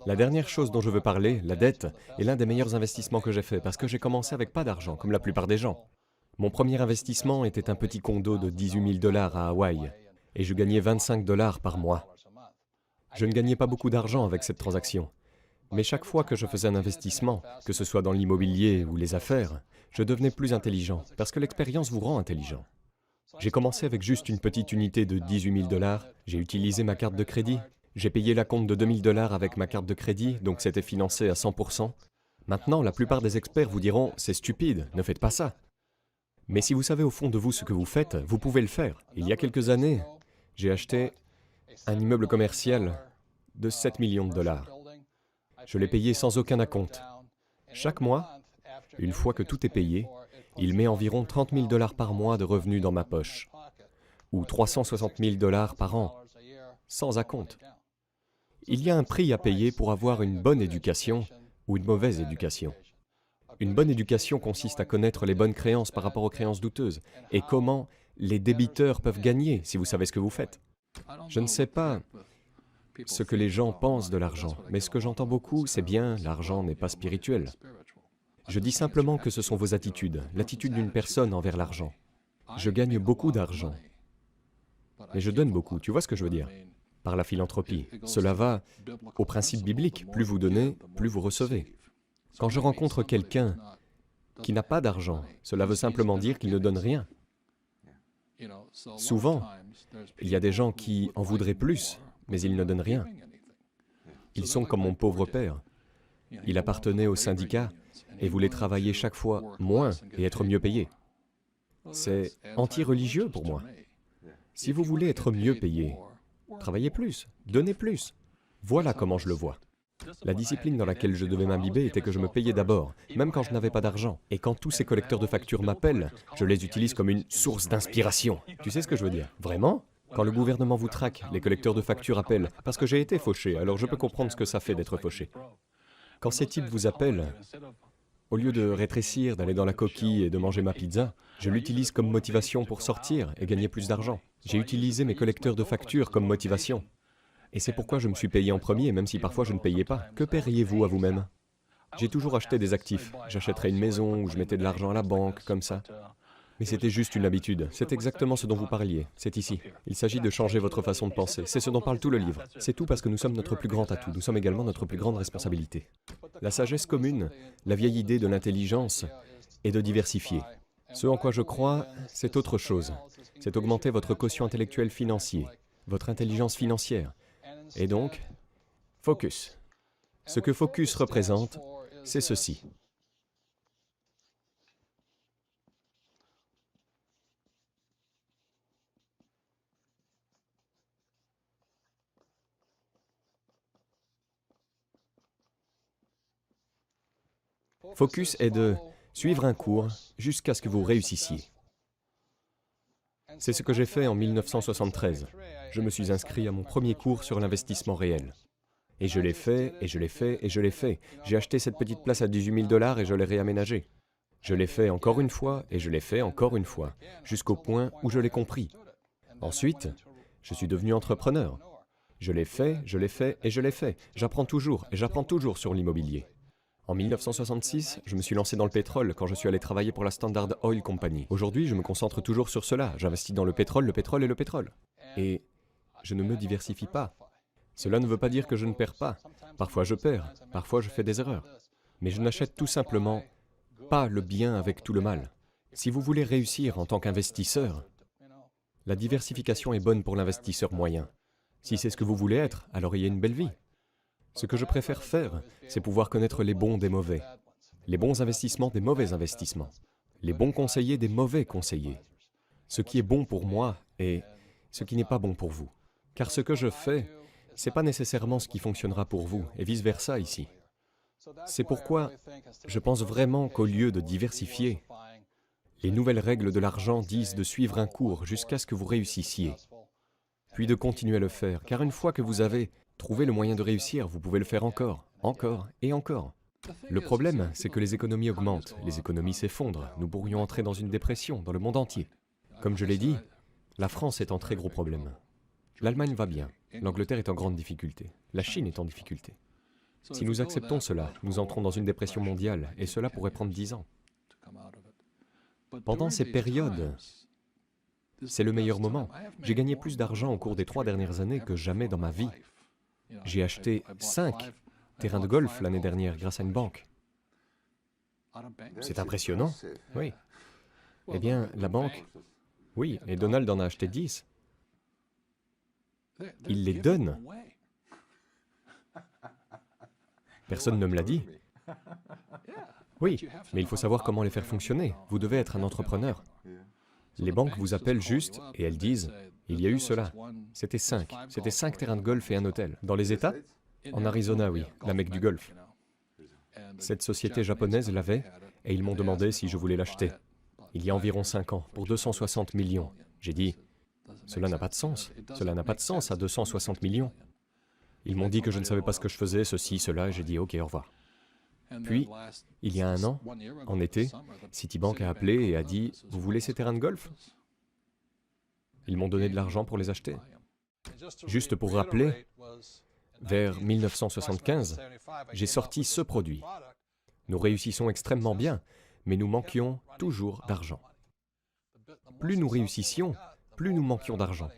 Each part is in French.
La dernière chose dont je veux parler, la dette, est l'un des meilleurs investissements que j'ai fait parce que j'ai commencé avec pas d'argent, comme la plupart des gens. Mon premier investissement était un petit condo de 18 000 $ à Hawaï et je gagnais 25 $ par mois. Je ne gagnais pas beaucoup d'argent avec cette transaction, mais chaque fois que je faisais un investissement, que ce soit dans l'immobilier ou les affaires, je devenais plus intelligent parce que l'expérience vous rend intelligent. J'ai commencé avec juste une petite unité de 18 000 $, j'ai utilisé ma carte de crédit, j'ai payé l'acompte de 2 000 $ avec ma carte de crédit, donc c'était financé à 100%. Maintenant, la plupart des experts vous diront « c'est stupide, ne faites pas ça ». Mais si vous savez au fond de vous ce que vous faites, vous pouvez le faire. Il y a quelques années, j'ai acheté un immeuble commercial de 7 millions de dollars. Je l'ai payé sans aucun acompte. Chaque mois, une fois que tout est payé, il met environ 30 000 $ par mois de revenus dans ma poche, ou 360 000 $ par an, sans acompte. Il y a un prix à payer pour avoir une bonne éducation ou une mauvaise éducation. Une bonne éducation consiste à connaître les bonnes créances par rapport aux créances douteuses et comment les débiteurs peuvent gagner si vous savez ce que vous faites. Je ne sais pas ce que les gens pensent de l'argent, mais ce que j'entends beaucoup, c'est bien, l'argent n'est pas spirituel. Je dis simplement que ce sont vos attitudes, l'attitude d'une personne envers l'argent. Je gagne beaucoup d'argent, mais je donne beaucoup, tu vois ce que je veux dire? Par la philanthropie. Cela va au principe biblique, plus vous donnez, plus vous recevez. Quand je rencontre quelqu'un qui n'a pas d'argent, cela veut simplement dire qu'il ne donne rien. Souvent, il y a des gens qui en voudraient plus, mais ils ne donnent rien. Ils sont comme mon pauvre père. Il appartenait au syndicat et voulait travailler chaque fois moins et être mieux payé. C'est anti-religieux pour moi. Si vous voulez être mieux payé, travaillez plus, donnez plus. Voilà comment je le vois. La discipline dans laquelle je devais m'imbiber était que je me payais d'abord, même quand je n'avais pas d'argent. Et quand tous ces collecteurs de factures m'appellent, je les utilise comme une source d'inspiration. Tu sais ce que je veux dire? Vraiment? Quand le gouvernement vous traque, les collecteurs de factures appellent, parce que j'ai été fauché, alors je peux comprendre ce que ça fait d'être fauché. Quand ces types vous appellent, au lieu de rétrécir, d'aller dans la coquille et de manger ma pizza, je l'utilise comme motivation pour sortir et gagner plus d'argent. J'ai utilisé mes collecteurs de factures comme motivation. Et c'est pourquoi je me suis payé en premier, même si parfois je ne payais pas. Que paieriez-vous à vous-même? J'ai toujours acheté des actifs. J'achèterais une maison ou je mettais de l'argent à la banque, comme ça. Mais c'était juste une habitude. C'est exactement ce dont vous parliez. C'est ici. Il s'agit de changer votre façon de penser. C'est ce dont parle tout le livre. C'est tout parce que nous sommes notre plus grand atout. Nous sommes également notre plus grande responsabilité. La sagesse commune, la vieille idée de l'intelligence, est de diversifier. Ce en quoi je crois, c'est autre chose. C'est augmenter votre quotient intellectuel financier, votre intelligence financière. Et donc, focus. Ce que focus représente, c'est ceci. Focus est de suivre un cours jusqu'à ce que vous réussissiez. C'est ce que j'ai fait en 1973. Je me suis inscrit à mon premier cours sur l'investissement réel. Et je l'ai fait, et je l'ai fait, et je l'ai fait. J'ai acheté cette petite place à 18 000 $ et je l'ai réaménagée. Je l'ai fait encore une fois, et je l'ai fait encore une fois, jusqu'au point où je l'ai compris. Ensuite, je suis devenu entrepreneur. Je l'ai fait, je l'ai fait, et je l'ai fait. J'apprends toujours, et j'apprends toujours sur l'immobilier. En 1966, je me suis lancé dans le pétrole quand je suis allé travailler pour la Standard Oil Company. Aujourd'hui, je me concentre toujours sur cela. J'investis dans le pétrole et le pétrole. Et je ne me diversifie pas. Cela ne veut pas dire que je ne perds pas. Parfois je perds, parfois je fais des erreurs. Mais je n'achète tout simplement pas le bien avec tout le mal. Si vous voulez réussir en tant qu'investisseur, la diversification est bonne pour l'investisseur moyen. Si c'est ce que vous voulez être, alors ayez une belle vie. Ce que je préfère faire, c'est pouvoir connaître les bons des mauvais, les bons investissements des mauvais investissements, les bons conseillers des mauvais conseillers, ce qui est bon pour moi et ce qui n'est pas bon pour vous. Car ce que je fais, ce n'est pas nécessairement ce qui fonctionnera pour vous, et vice-versa ici. C'est pourquoi je pense vraiment qu'au lieu de diversifier, les nouvelles règles de l'argent disent de suivre un cours jusqu'à ce que vous réussissiez, puis de continuer à le faire, car une fois que vous avez trouvé le moyen de réussir, vous pouvez le faire encore, encore et encore. Le problème, c'est que les économies augmentent, les économies s'effondrent, nous pourrions entrer dans une dépression dans le monde entier. Comme je l'ai dit, la France est en très gros problème. L'Allemagne va bien, l'Angleterre est en grande difficulté, la Chine est en difficulté. Si nous acceptons cela, nous entrons dans une dépression mondiale, et cela pourrait prendre 10 ans. Pendant ces périodes, c'est le meilleur moment. J'ai gagné plus d'argent au cours des 3 dernières années que jamais dans ma vie. J'ai acheté 5 terrains de golf l'année dernière grâce à une banque. C'est impressionnant, oui. Eh bien, la banque, oui, et Donald en a acheté 10. Il les donne. Personne ne me l'a dit. Oui, mais il faut savoir comment les faire fonctionner. Vous devez être un entrepreneur. Les banques vous appellent juste et elles disent « il y a eu cela ». C'était 5. C'était 5 terrains de golf et un hôtel. Dans les États? En Arizona, oui, la Mecque du golf. Cette société japonaise l'avait et ils m'ont demandé si je voulais l'acheter. Il y a environ 5 ans, pour 260 millions. J'ai dit « cela n'a pas de sens. Cela n'a pas de sens à 260 millions ». Ils m'ont dit que je ne savais pas ce que je faisais, ceci, cela, et j'ai dit « ok, au revoir ». Puis, il y a 1 an, en été, Citibank a appelé et a dit « vous voulez ces terrains de golf ?» Ils m'ont donné de l'argent pour les acheter. Juste pour rappeler, vers 1975, j'ai sorti ce produit. Nous réussissons extrêmement bien, mais nous manquions toujours d'argent. Plus nous réussissions, plus nous manquions d'argent.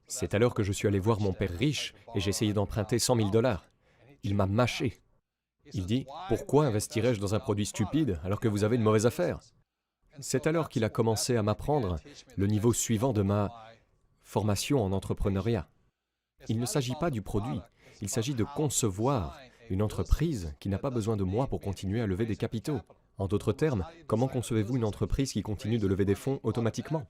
C'est alors que je suis allé voir mon père riche et j'ai essayé d'emprunter 100 000 $. Il m'a mâché. Il dit « Pourquoi investirais-je dans un produit stupide alors que vous avez une mauvaise affaire ?» C'est alors qu'il a commencé à m'apprendre le niveau suivant de ma formation en entrepreneuriat. Il ne s'agit pas du produit, il s'agit de concevoir une entreprise qui n'a pas besoin de moi pour continuer à lever des capitaux. En d'autres termes, comment concevez-vous une entreprise qui continue de lever des fonds automatiquement?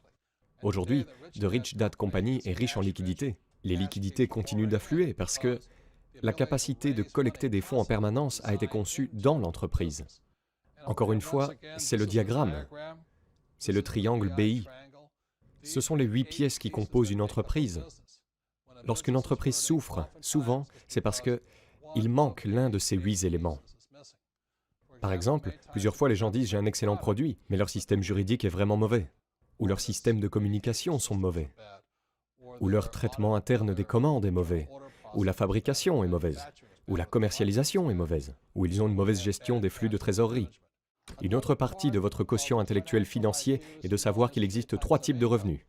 Aujourd'hui, The Rich Dad Company est riche en liquidités. Les liquidités continuent d'affluer parce que la capacité de collecter des fonds en permanence a été conçue dans l'entreprise. Encore une fois, c'est le diagramme, c'est le triangle BI. Ce sont les 8 pièces qui composent une entreprise. Lorsqu'une entreprise souffre, souvent, c'est parce qu'il manque l'un de ces 8 éléments. Par exemple, plusieurs fois les gens disent « j'ai un excellent produit », mais leur système juridique est vraiment mauvais, ou leurs systèmes de communication sont mauvais, ou leur traitement interne des commandes est mauvais, ou la fabrication est mauvaise, ou la commercialisation est mauvaise, ou ils ont une mauvaise gestion des flux de trésorerie. Une autre partie de votre quotient intellectuel financier est de savoir qu'il existe 3 types de revenus.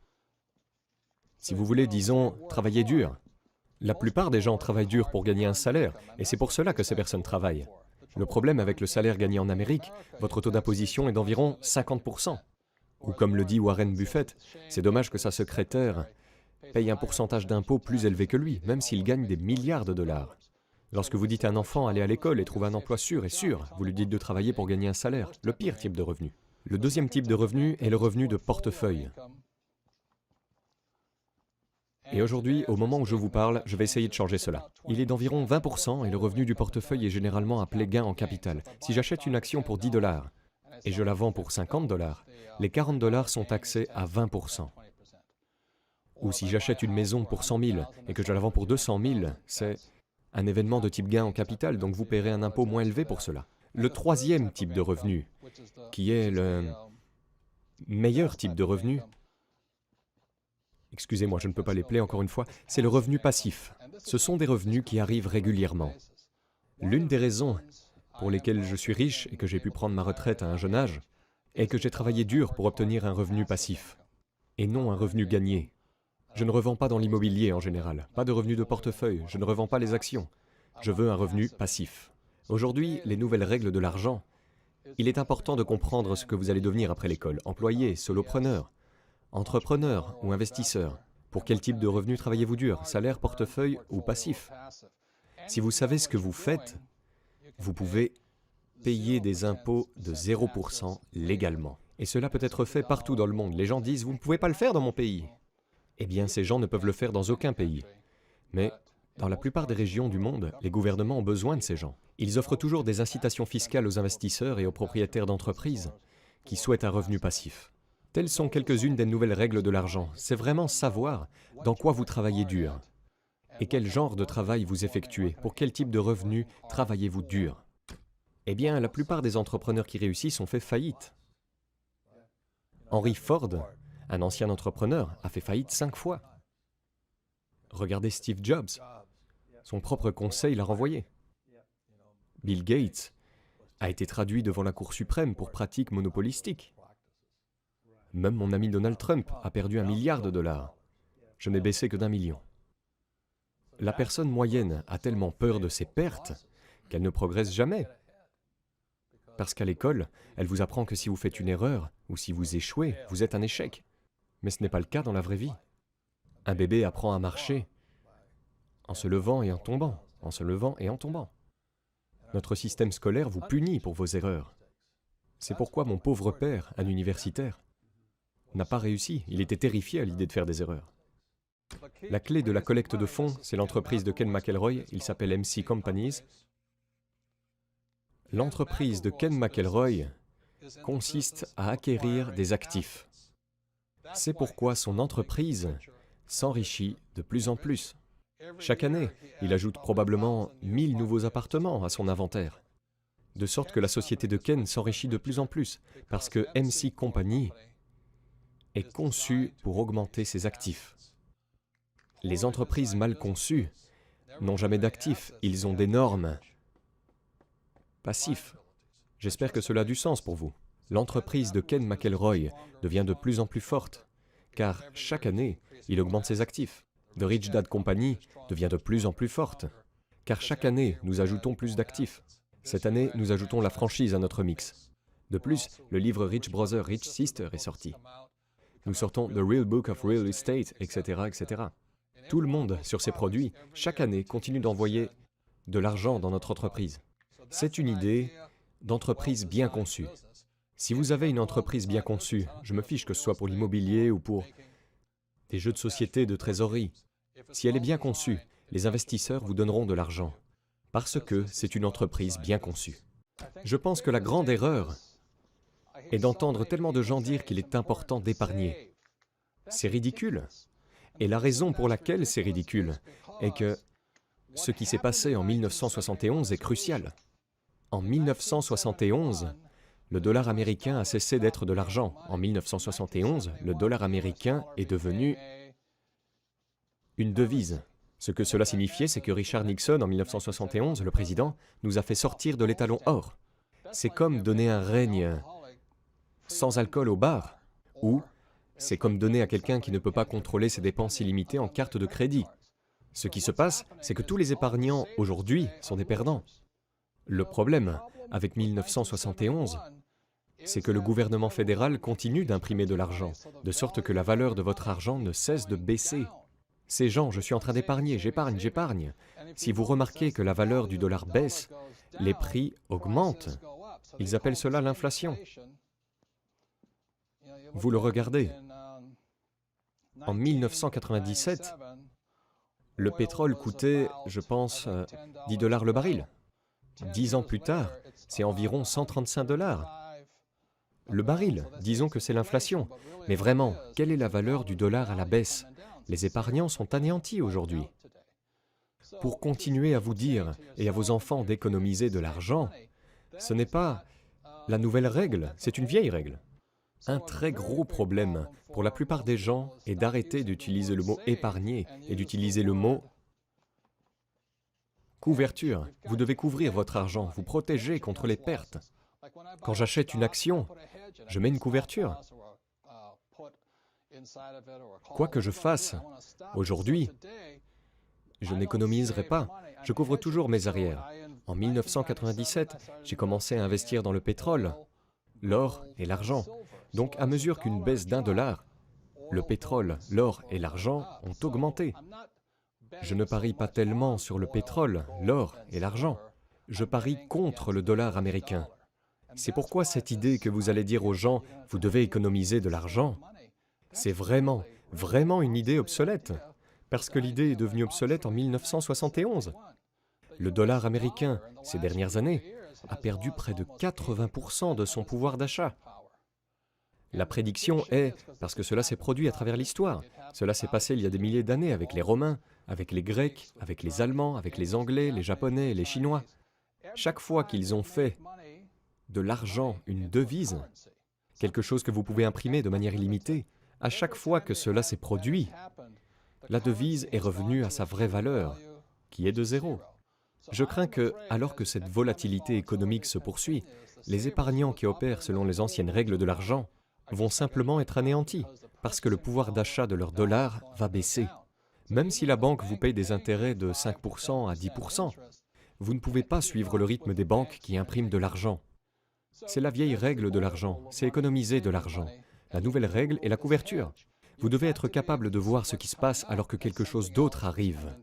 Si vous voulez, disons, travailler dur, la plupart des gens travaillent dur pour gagner un salaire, et c'est pour cela que ces personnes travaillent. Le problème avec le salaire gagné en Amérique, votre taux d'imposition est d'environ 50%. Ou comme le dit Warren Buffett, c'est dommage que sa secrétaire paye un pourcentage d'impôt plus élevé que lui, même s'il gagne des milliards de dollars. Lorsque vous dites à un enfant « allez à l'école et trouve un emploi sûr et sûr », vous lui dites de travailler pour gagner un salaire, le pire type de revenu. Le deuxième type de revenu est le revenu de portefeuille. Et aujourd'hui, au moment où je vous parle, je vais essayer de changer cela. Il est d'environ 20% et le revenu du portefeuille est généralement appelé gain en capital. Si j'achète une action pour 10 $ et je la vends pour 50 $, les 40 $ sont taxés à 20%. Ou si j'achète une maison pour 100 000 et que je la vends pour 200 000, c'est un événement de type gain en capital, donc vous paierez un impôt moins élevé pour cela. Le troisième type de revenu, qui est le meilleur type de revenu, excusez-moi, je ne peux pas les plaire encore une fois, c'est le revenu passif. Ce sont des revenus qui arrivent régulièrement. L'une des raisons pour lesquelles je suis riche et que j'ai pu prendre ma retraite à un jeune âge est que j'ai travaillé dur pour obtenir un revenu passif, et non un revenu gagné. Je ne revends pas dans l'immobilier en général, pas de revenu de portefeuille, je ne revends pas les actions. Je veux un revenu passif. Aujourd'hui, les nouvelles règles de l'argent, il est important de comprendre ce que vous allez devenir après l'école, employé, solopreneur, entrepreneur ou investisseur. Pour quel type de revenu travaillez-vous dur, salaire, portefeuille ou passif? Si vous savez ce que vous faites, vous pouvez payer des impôts de 0% légalement. Et cela peut être fait partout dans le monde. Les gens disent « vous ne pouvez pas le faire dans mon pays ». Eh bien, ces gens ne peuvent le faire dans aucun pays. Mais dans la plupart des régions du monde, les gouvernements ont besoin de ces gens. Ils offrent toujours des incitations fiscales aux investisseurs et aux propriétaires d'entreprises qui souhaitent un revenu passif. Telles sont quelques-unes des nouvelles règles de l'argent. C'est vraiment savoir dans quoi vous travaillez dur et quel genre de travail vous effectuez. Pour quel type de revenu travaillez-vous dur? Eh bien, la plupart des entrepreneurs qui réussissent ont fait faillite. Henry Ford, un ancien entrepreneur, a fait faillite 5 fois. Regardez Steve Jobs. Son propre conseil l'a renvoyé. Bill Gates a été traduit devant la Cour suprême pour pratiques monopolistiques. Même mon ami Donald Trump a perdu 1 milliard de dollars. Je n'ai baissé que d'1 million. La personne moyenne a tellement peur de ses pertes qu'elle ne progresse jamais. Parce qu'à l'école, elle vous apprend que si vous faites une erreur ou si vous échouez, vous êtes un échec. Mais ce n'est pas le cas dans la vraie vie. Un bébé apprend à marcher en se levant et en tombant, en se levant et en tombant. Notre système scolaire vous punit pour vos erreurs. C'est pourquoi mon pauvre père, un universitaire, n'a pas réussi. Il était terrifié à l'idée de faire des erreurs. La clé de la collecte de fonds, c'est l'entreprise de Ken McElroy, il s'appelle MC Companies. L'entreprise de Ken McElroy consiste à acquérir des actifs. C'est pourquoi son entreprise s'enrichit de plus en plus. Chaque année, il ajoute probablement 1000 nouveaux appartements à son inventaire. De sorte que la société de Ken s'enrichit de plus en plus, parce que MC Company est conçue pour augmenter ses actifs. Les entreprises mal conçues n'ont jamais d'actifs, ils ont d'énormes passifs. J'espère que cela a du sens pour vous. L'entreprise de Ken McElroy devient de plus en plus forte, car chaque année, il augmente ses actifs. The Rich Dad Company devient de plus en plus forte, car chaque année, nous ajoutons plus d'actifs. Cette année, nous ajoutons la franchise à notre mix. De plus, le livre Rich Brother, Rich Sister est sorti. Nous sortons The Real Book of Real Estate, etc., etc. Tout le monde, sur ces produits, chaque année, continue d'envoyer de l'argent dans notre entreprise. C'est une idée d'entreprise bien conçue. Si vous avez une entreprise bien conçue, je me fiche que ce soit pour l'immobilier ou pour des jeux de société de trésorerie, si elle est bien conçue, les investisseurs vous donneront de l'argent, parce que c'est une entreprise bien conçue. Je pense que la grande erreur est d'entendre tellement de gens dire qu'il est important d'épargner. C'est ridicule. Et la raison pour laquelle c'est ridicule est que ce qui s'est passé en 1971 est crucial. En 1971, le dollar américain a cessé d'être de l'argent. En 1971, le dollar américain est devenu une devise. Ce que cela signifiait, c'est que Richard Nixon, en 1971, le président, nous a fait sortir de l'étalon or. C'est comme donner un règne sans alcool au bar, ou c'est comme donner à quelqu'un qui ne peut pas contrôler ses dépenses illimitées en carte de crédit. Ce qui se passe, c'est que tous les épargnants aujourd'hui sont des perdants. Le problème avec 1971, c'est que le gouvernement fédéral continue d'imprimer de l'argent, de sorte que la valeur de votre argent ne cesse de baisser. Ces gens, je suis en train d'épargner, j'épargne, j'épargne. Si vous remarquez que la valeur du dollar baisse, les prix augmentent. Ils appellent cela l'inflation. Vous le regardez. En 1997, le pétrole coûtait, je pense, 10 $ le baril. 10 ans plus tard, c'est environ 135 $. Le baril, disons que c'est l'inflation. Mais vraiment, quelle est la valeur du dollar à la baisse? Les épargnants sont anéantis aujourd'hui. Pour continuer à vous dire et à vos enfants d'économiser de l'argent, ce n'est pas la nouvelle règle, c'est une vieille règle. Un très gros problème pour la plupart des gens est d'arrêter d'utiliser le mot « épargner » et d'utiliser le mot « couverture ». Vous devez couvrir votre argent, vous protéger contre les pertes. Quand j'achète une action, je mets une couverture. Quoi que je fasse, aujourd'hui, je n'économiserai pas. Je couvre toujours mes arrières. En 1997, j'ai commencé à investir dans le pétrole, l'or et l'argent. Donc, à mesure qu'une baisse d'1 $, le pétrole, l'or et l'argent ont augmenté. Je ne parie pas tellement sur le pétrole, l'or et l'argent. Je parie contre le dollar américain. C'est pourquoi cette idée que vous allez dire aux gens « vous devez économiser de l'argent », c'est vraiment une idée obsolète, parce que l'idée est devenue obsolète en 1971. Le dollar américain, ces dernières années, a perdu près de 80% de son pouvoir d'achat. La prédiction est, parce que cela s'est produit à travers l'histoire, cela s'est passé il y a des milliers d'années avec les Romains, avec les Grecs, avec les Allemands, avec les Anglais, les Japonais et les Chinois. Chaque fois qu'ils ont fait de l'argent une devise, quelque chose que vous pouvez imprimer de manière illimitée, à chaque fois que cela s'est produit, la devise est revenue à sa vraie valeur, qui est de 0. Je crains que, alors que cette volatilité économique se poursuit, les épargnants qui opèrent selon les anciennes règles de l'argent vont simplement être anéantis, parce que le pouvoir d'achat de leur dollar va baisser. Même si la banque vous paye des intérêts de 5% à 10%, vous ne pouvez pas suivre le rythme des banques qui impriment de l'argent. C'est la vieille règle de l'argent, c'est économiser de l'argent. La nouvelle règle est la couverture. Vous devez être capable de voir ce qui se passe alors que quelque chose d'autre arrive.